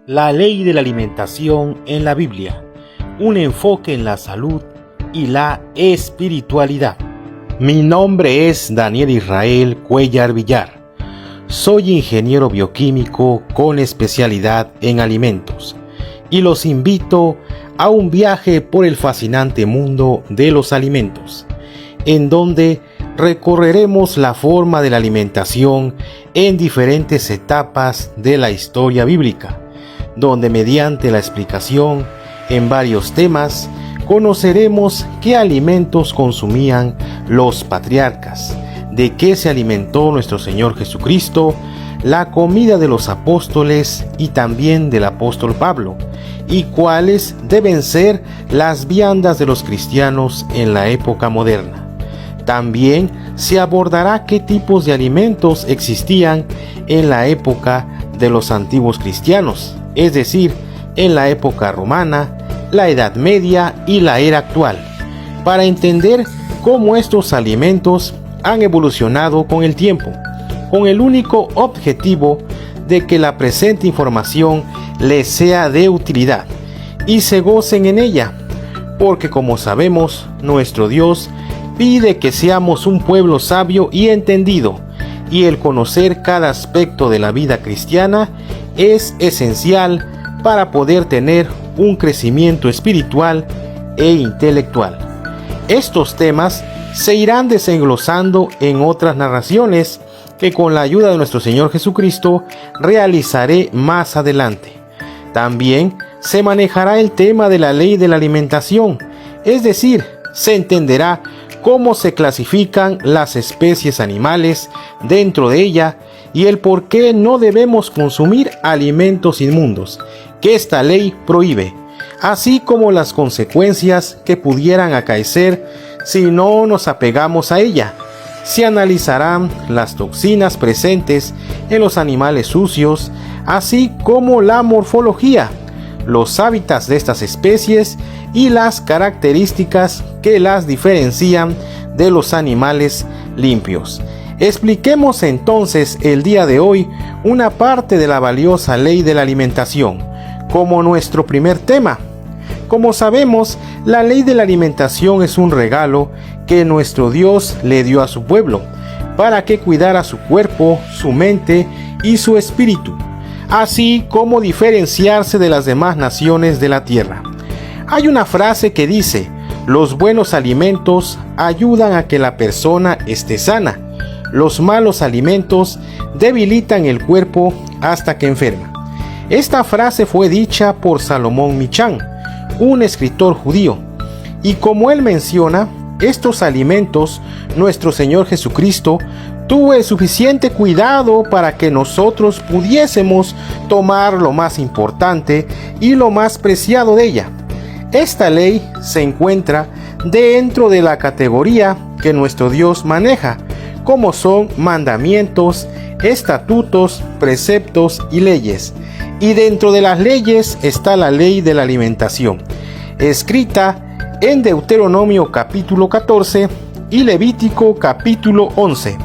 La ley de la alimentación en la Biblia, un enfoque en la salud y la espiritualidad. Mi nombre es Daniel Israel Cuellar Villar. Soy ingeniero bioquímico con especialidad en alimentos y los invito a un viaje por el fascinante mundo de los alimentos, en donde recorreremos la forma de la alimentación en diferentes etapas de la historia bíblica, donde mediante la explicación en varios temas conoceremos qué alimentos consumían los patriarcas, de qué se alimentó nuestro Señor Jesucristo, la comida de los apóstoles y también del apóstol Pablo, y cuáles deben ser las viandas de los cristianos en la época moderna. También se abordará qué tipos de alimentos existían en la época de los antiguos cristianos, es decir, en la época romana, la Edad Media y la era actual, para entender cómo estos alimentos han evolucionado con el tiempo, con el único objetivo de que la presente información les sea de utilidad y se gocen en ella, porque como sabemos, nuestro Dios pide que seamos un pueblo sabio y entendido, y el conocer cada aspecto de la vida cristiana es esencial para poder tener un crecimiento espiritual e intelectual. Estos temas se irán desenglosando en otras narraciones que con la ayuda de nuestro Señor Jesucristo realizaré más adelante. También se manejará el tema de la ley de la alimentación, es decir, se entenderá cómo se clasifican las especies animales dentro de ella y el por qué no debemos consumir alimentos inmundos que esta ley prohíbe, así como las consecuencias que pudieran acaecer si no nos apegamos a ella. Se analizarán las toxinas presentes en los animales sucios, así como la morfología, los hábitats de estas especies y las características que las diferencian de los animales limpios. Expliquemos entonces el día de hoy una parte de la valiosa ley de la alimentación, como nuestro primer tema. Como sabemos, la ley de la alimentación es un regalo que nuestro Dios le dio a su pueblo, para que cuidara su cuerpo, su mente y su espíritu, así como diferenciarse de las demás naciones de la tierra. Hay una frase que dice: los buenos alimentos ayudan a que la persona esté sana. Los malos alimentos debilitan el cuerpo hasta que enferma. Esta frase fue dicha por Salomón Michán, un escritor judío, y como él menciona, estos alimentos nuestro Señor Jesucristo tuvo el suficiente cuidado para que nosotros pudiésemos tomar lo más importante y lo más preciado de ella. Esta ley se encuentra dentro de la categoría que nuestro Dios maneja, como son mandamientos, estatutos, preceptos y leyes. Y dentro de las leyes está la ley de la alimentación, escrita en Deuteronomio capítulo 14 y Levítico capítulo 11.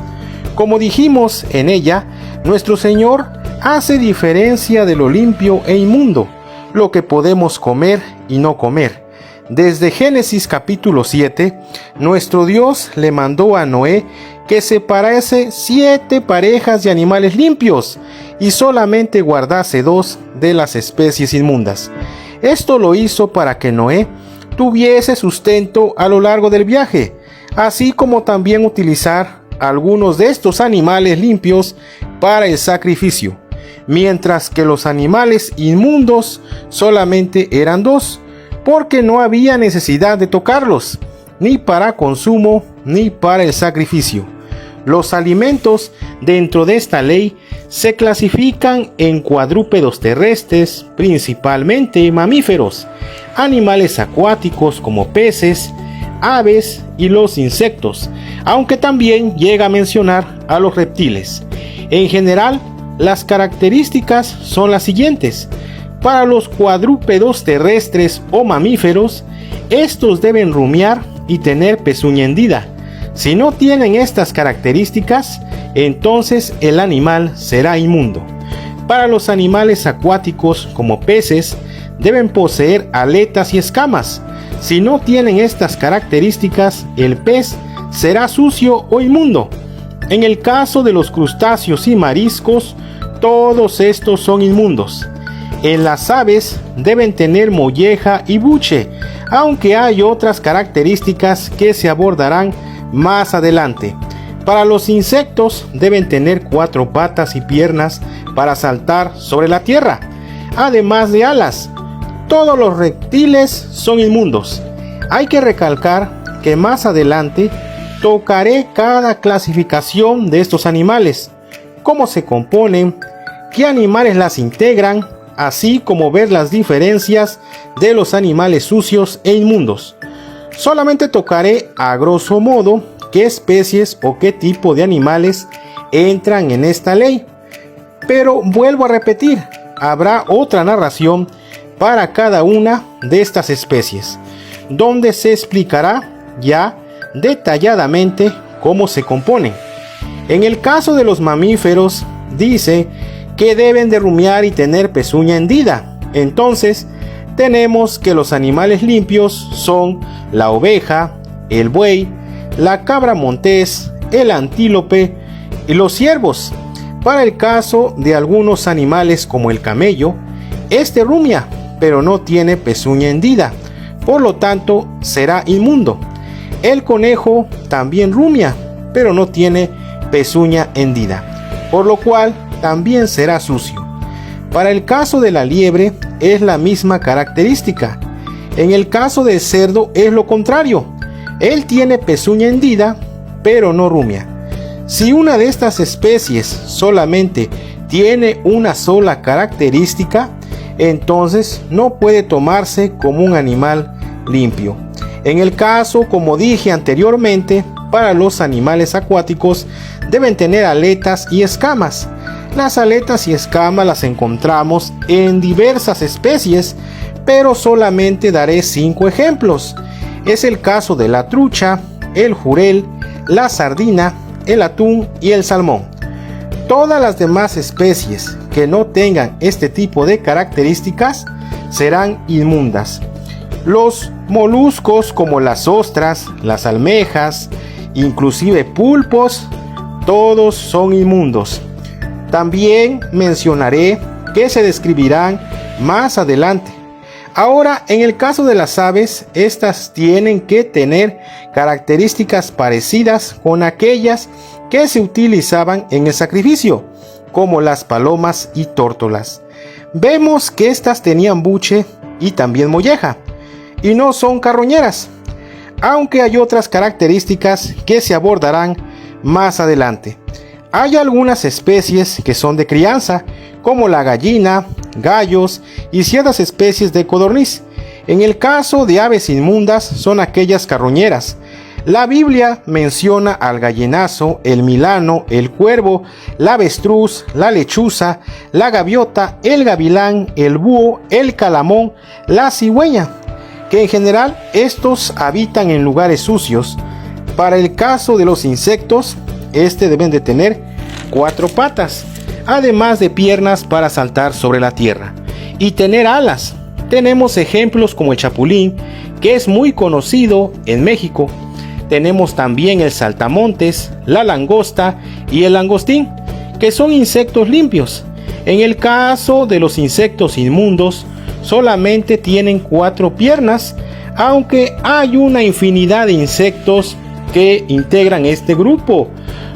Como dijimos en ella, nuestro Señor hace diferencia de lo limpio e inmundo, lo que podemos comer y no comer. Desde Génesis capítulo 7, nuestro Dios le mandó a Noé que separase 7 parejas de animales limpios y solamente guardase 2 de las especies inmundas. Esto lo hizo para que Noé tuviese sustento a lo largo del viaje, así como también utilizar algunos de estos animales limpios para el sacrificio, mientras que los animales inmundos solamente eran 2, porque no había necesidad de tocarlos, ni para consumo ni para el sacrificio. Los alimentos dentro de esta ley se clasifican en cuadrúpedos terrestres, principalmente mamíferos, animales acuáticos como peces, aves y los insectos, aunque también llega a mencionar a los reptiles. En general, las características son las siguientes. Para los cuadrúpedos terrestres o mamíferos, estos deben rumiar y tener pezuña hendida. Si no tienen estas características, entonces el animal será inmundo. Para los animales acuáticos como peces, deben poseer aletas y escamas. Si no tienen estas características, el pez será sucio o inmundo. En el caso de los crustáceos y mariscos, todos estos son inmundos. En las aves deben tener molleja y buche, aunque hay otras características que se abordarán más adelante. Para los insectos deben tener 4 patas y piernas para saltar sobre la tierra, además de alas. Todos los reptiles son inmundos. Hay que recalcar que más adelante tocaré cada clasificación de estos animales, cómo se componen, qué animales las integran, así como ver las diferencias de los animales sucios e inmundos. Solamente tocaré a grosso modo qué especies o qué tipo de animales entran en esta ley. Pero vuelvo a repetir, habrá otra narración para cada una de estas especies, donde se explicará ya detalladamente cómo se componen. En el caso de los mamíferos, dice que deben de rumiar y tener pezuña hendida. Entonces, tenemos que los animales limpios son la oveja, el buey, la cabra montés, el antílope y los ciervos. Para el caso de algunos animales como el camello, este rumia, pero no tiene pezuña hendida, por lo tanto será inmundo. El conejo también rumia, pero no tiene pezuña hendida, por lo cual también será sucio. Para el caso de la liebre es la misma característica. En el caso del cerdo es lo contrario. Él tiene pezuña hendida, pero no rumia. Si una de estas especies solamente tiene una sola característica, entonces no puede tomarse como un animal limpio. En el caso, como dije anteriormente, para los animales acuáticos deben tener aletas y escamas. Las aletas y escamas las encontramos en diversas especies, pero solamente daré 5 ejemplos. Es el caso de la trucha, el jurel, la sardina, el atún y el salmón. Todas las demás especies que no tengan este tipo de características serán inmundas. Los moluscos como las ostras, las almejas, inclusive pulpos, todos son inmundos. También mencionaré que se describirán más adelante. Ahora, en el caso de las aves, estas tienen que tener características parecidas con aquellas que se utilizaban en el sacrificio, como las palomas y tórtolas. Vemos que estas tenían buche y también molleja, y no son carroñeras, aunque hay otras características que se abordarán más adelante. Hay algunas especies que son de crianza, como la gallina, gallos y ciertas especies de codorniz. En el caso de aves inmundas son aquellas carroñeras. La Biblia menciona al gallinazo, el milano, el cuervo, la avestruz, la lechuza, la gaviota, el gavilán, el búho, el calamón, la cigüeña, que en general estos habitan en lugares sucios. Para el caso de los insectos, deben de tener 4 patas, además de piernas para saltar sobre la tierra, y tener alas. Tenemos ejemplos como el chapulín, que es muy conocido en México. Tenemos también el saltamontes, la langosta y el langostín, que son insectos limpios. En el caso de los insectos inmundos, solamente tienen 4 piernas, aunque hay una infinidad de insectos que integran este grupo: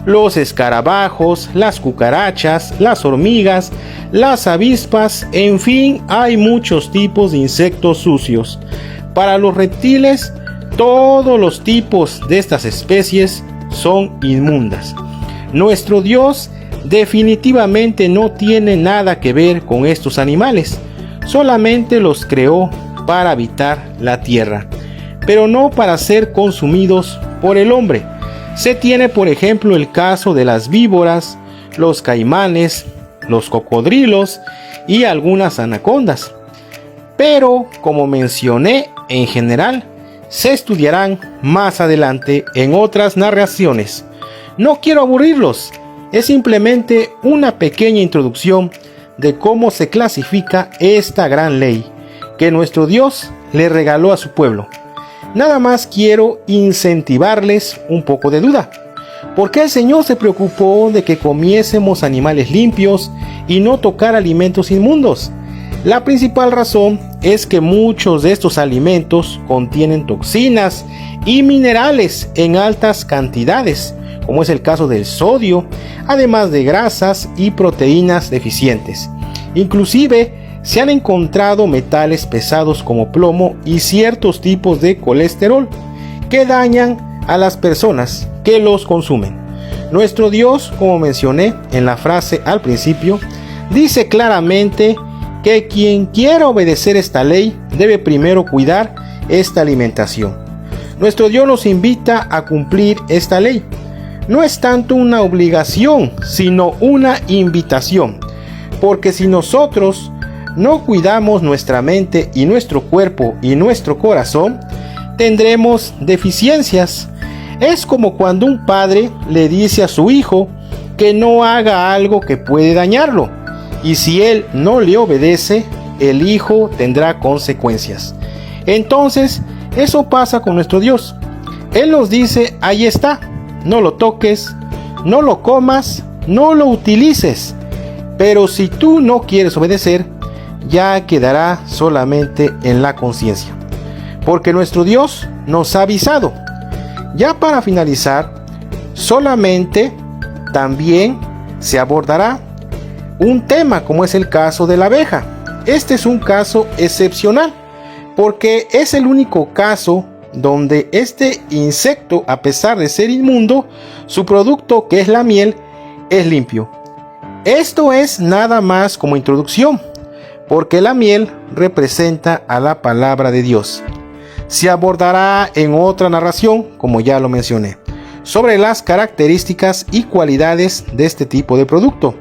los escarabajos, las cucarachas, las hormigas, las avispas, en fin, hay muchos tipos de insectos sucios. Para los reptiles, todos los tipos de estas especies son inmundas. Nuestro Dios definitivamente no tiene nada que ver con estos animales, solamente los creó para habitar la tierra, pero no para ser consumidos por el hombre. Se tiene, por ejemplo, el caso de las víboras, los caimanes, los cocodrilos y algunas anacondas. Pero, como mencioné, en general, se estudiarán más adelante en otras narraciones. No quiero aburrirlos, es simplemente una pequeña introducción de cómo se clasifica esta gran ley que nuestro Dios le regaló a su pueblo. Nada más quiero incentivarles un poco de duda. ¿Por qué el Señor se preocupó de que comiésemos animales limpios y no tocar alimentos inmundos? La principal razón es que muchos de estos alimentos contienen toxinas y minerales en altas cantidades, como es el caso del sodio, además de grasas y proteínas deficientes. Inclusive se han encontrado metales pesados como plomo y ciertos tipos de colesterol que dañan a las personas que los consumen. Nuestro Dios, como mencioné en la frase al principio, dice claramente que quien quiera obedecer esta ley debe primero cuidar esta alimentación. Nuestro Dios nos invita a cumplir esta ley. No es tanto una obligación, sino una invitación, porque si nosotros no cuidamos nuestra mente y nuestro cuerpo y nuestro corazón, tendremos deficiencias. Es como cuando un padre le dice a su hijo que no haga algo que puede dañarlo, y si él no le obedece, el hijo tendrá consecuencias. Entonces, eso pasa con nuestro Dios. Él nos dice, ahí está, no lo toques, no lo comas, no lo utilices. Pero si tú no quieres obedecer, ya quedará solamente en la conciencia, porque nuestro Dios nos ha avisado. Ya para finalizar, solamente también se abordará un tema como es el caso de la abeja. Este es un caso excepcional, porque es el único caso donde este insecto, a pesar de ser inmundo, su producto, que es la miel, es limpio. Esto es nada más como introducción, porque la miel representa a la palabra de Dios. Se abordará en otra narración, como ya lo mencioné, sobre las características y cualidades de este tipo de producto,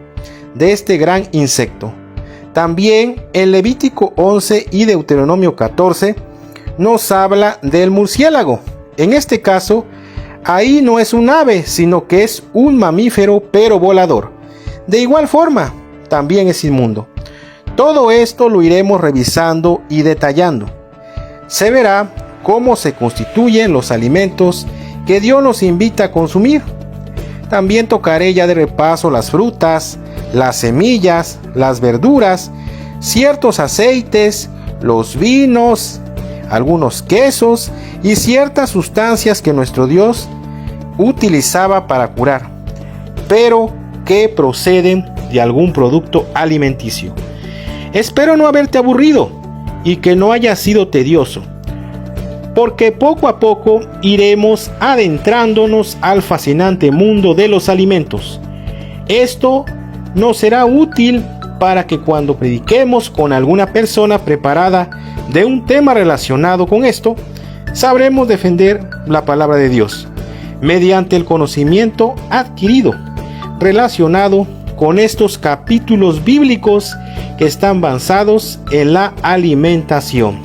de este gran insecto. También en Levítico 11 y Deuteronomio 14 nos habla del murciélago. En este caso, ahí no es un ave, sino que es un mamífero pero volador. De igual forma, también es inmundo. Todo esto lo iremos revisando y detallando. Se verá cómo se constituyen los alimentos que Dios nos invita a consumir. También tocaré ya de repaso las frutas, las semillas, las verduras, ciertos aceites, los vinos, algunos quesos y ciertas sustancias que nuestro Dios utilizaba para curar, pero que proceden de algún producto alimenticio. Espero no haberte aburrido y que no haya sido tedioso, porque poco a poco iremos adentrándonos al fascinante mundo de los alimentos. Esto nos será útil para que cuando prediquemos con alguna persona preparada de un tema relacionado con esto, sabremos defender la palabra de Dios mediante el conocimiento adquirido relacionado con estos capítulos bíblicos que están basados en la alimentación.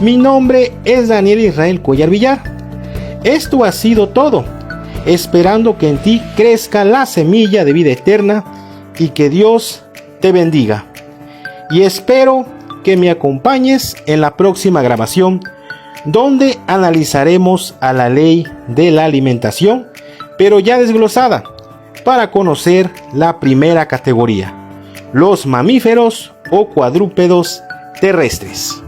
Mi nombre es Daniel Israel Cuellar Villar. Esto ha sido todo, esperando que en ti crezca la semilla de vida eterna y que Dios te bendiga. Y espero que me acompañes en la próxima grabación, donde analizaremos a la ley de la alimentación, pero ya desglosada, para conocer la primera categoría, los mamíferos o cuadrúpedos terrestres.